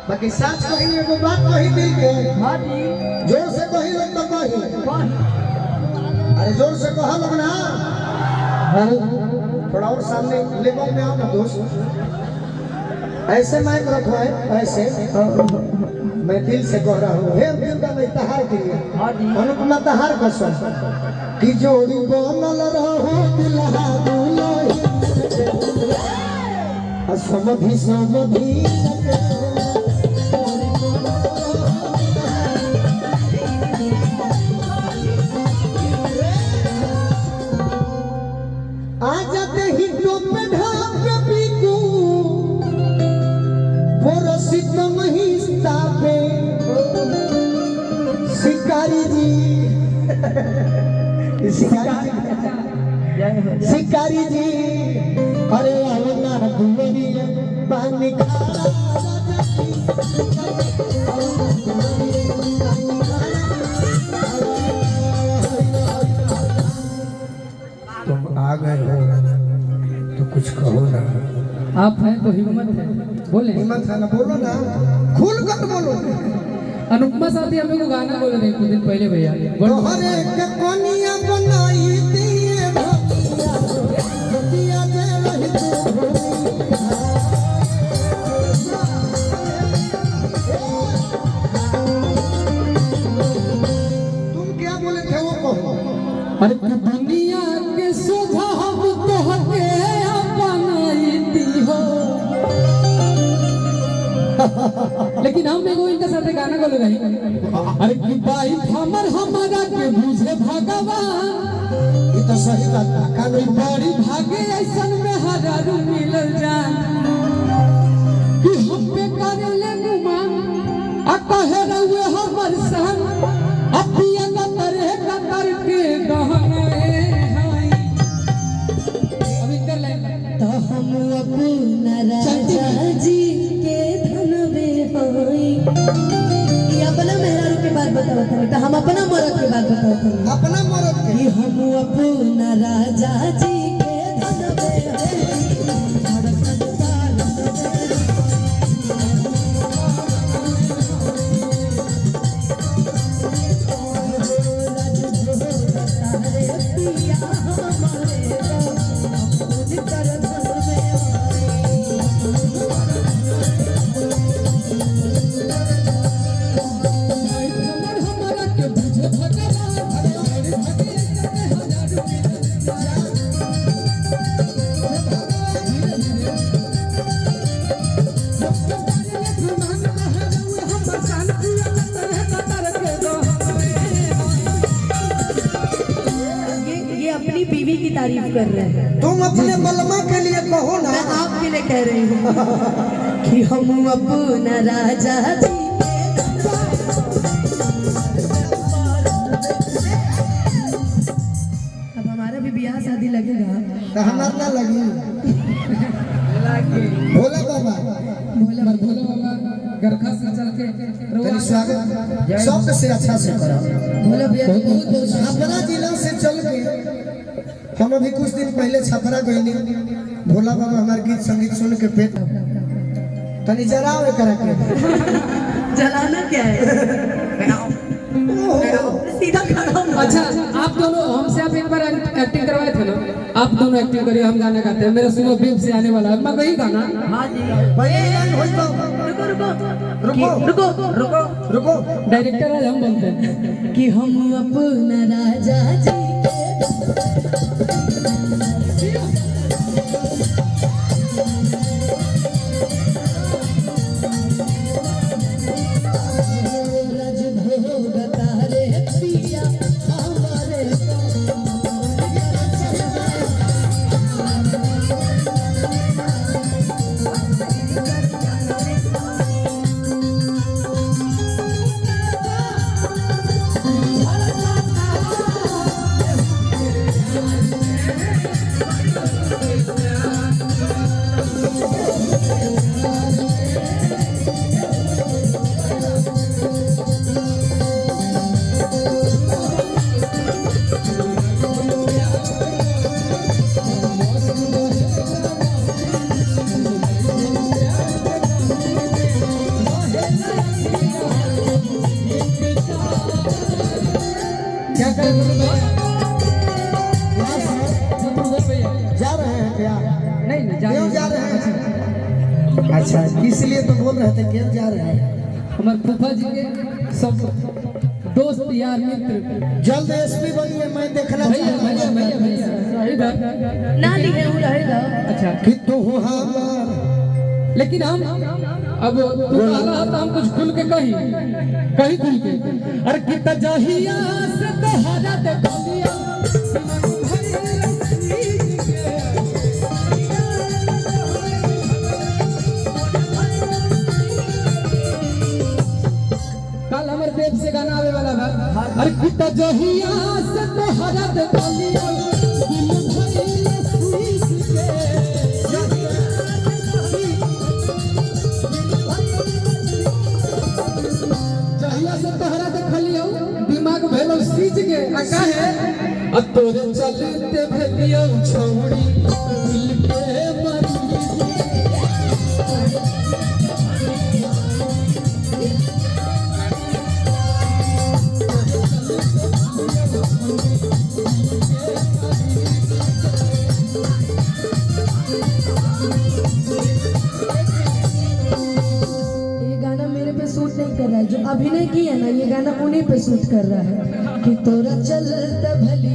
बाकी सच कही एगो बात कही दिल के। हां जी जोर से कही लोग तो कही। अरे जोर से कहा लोग ना। थोड़ा और सामने लेवल में आओ ना दोस्त। ऐसे माइक रखो है ऐसे। मैं दिल से कह रहा हूँ हे दिल का मैं तहार के लिए अनुपमा तहार कसम कि जोड़ी बनल रहो दिलहा दुलही समधि समधि आ जाते ही टोप ढाप पीकू पोरसित महिस्ता पे शिकारी जी शिकारी जी अरे आवना दुवरी पानी खारा तुम आ गए हो तो कुछ कहो ना। आप हैं तो हिम्मत है बोले। हिम्मत है ना बोलो ना खुल कर बोलो। अनुपमा साथी हमें को गाना बोल रहे कुछ दिन पहले भैया। तोहरे के कोनिया बनाई दिए भतिया दे रही तुम क्या बोले थे वो कहो। अरे दुनिया के सोझा हम तोहके अपनाईती हो। लेकिन हम एगो इनके साथे गाना बोल रही। अरे कि भाई हमर हमारा के बुझे भगवान ये तो सही बात है कानून बड़ी भागे ऐसन में हजारों मिलल जान कि हम पे करे ले गुमान आ कहे रहुए हमर सन अपिया कतर के गहने हाय। अब इधर लाइन तो हम अपना राजा जी के धनवे होई। ये अपना मेहरारू के बात बताओ था तो हम अपना मरद के बात बताओ था। अपना मरद के कि हम अपना राजा जी के धनवे होई। अपनी बीवी की तारीफ कर रहे हैं। तुम अपने बलमा के लिए कहो ना। मैं आपके लिए कह रही हूँ कि हम अपना राजा जी अब हमारा भी ब्याह शादी लगेगा तो हमार ना लगी भोला बाबा भोला बाबा गरखा से चल के तेरी स्वागत सबसे से अच्छा से करा। भोला भैया को बहुत बहुत छपरा जिला से चल के हम अभी कुछ दिन पहले छपरा गए भोला बाबा हमारे गीत संगीत सुन के पेट तनी जराव करा के जलाना क्या है सीधा खड़ा हूं। अच्छा आप दोनों हमसे आप एक बार एक्टिंग करवाए थे ना। आप दोनों एक्टिंग करिए हम गाना गाते हैं। मेरा सुनो फिल्म से आने वाला है मैं वही गाना। हाँ जी भाई हो जाओ रुको रुको रुको रुको रुको रुको डायरेक्टर आज हम बनते हैं कि हम अपना राजा जी अच्छा इसलिए तो बोल रहे थे कि जा रहे हैं। हमारे फूफा जी के सब दोस्त यार मित्र जल्द एसपी बनिए, मैं देखना भैया चाहता भैया हूं। भैया भैया सही बात। ना लिखे वो रहेगा। अच्छा कि तू हमार लेकिन हम अब तू कहला तो हम कुछ खुल के कही खुल के अरे कि तजहिया से तोहरा दे बलिया कल हमर देव से गाना आवे वाला बा अरे कि तजहिया से तोहरा दे बलिया दिल भरिले सीख के जहिया से तोहरा देखलियो दिमाग भेलो सीज के आ काहे आ तोरे चलते भेलियो छौड़ी दिल के मरी ये गाना मेरे पे सूट नहीं कर रहा है, जो अभिनय किया ना ये गाना उन्हीं पे सूट कर रहा है कि तोरा चलता भली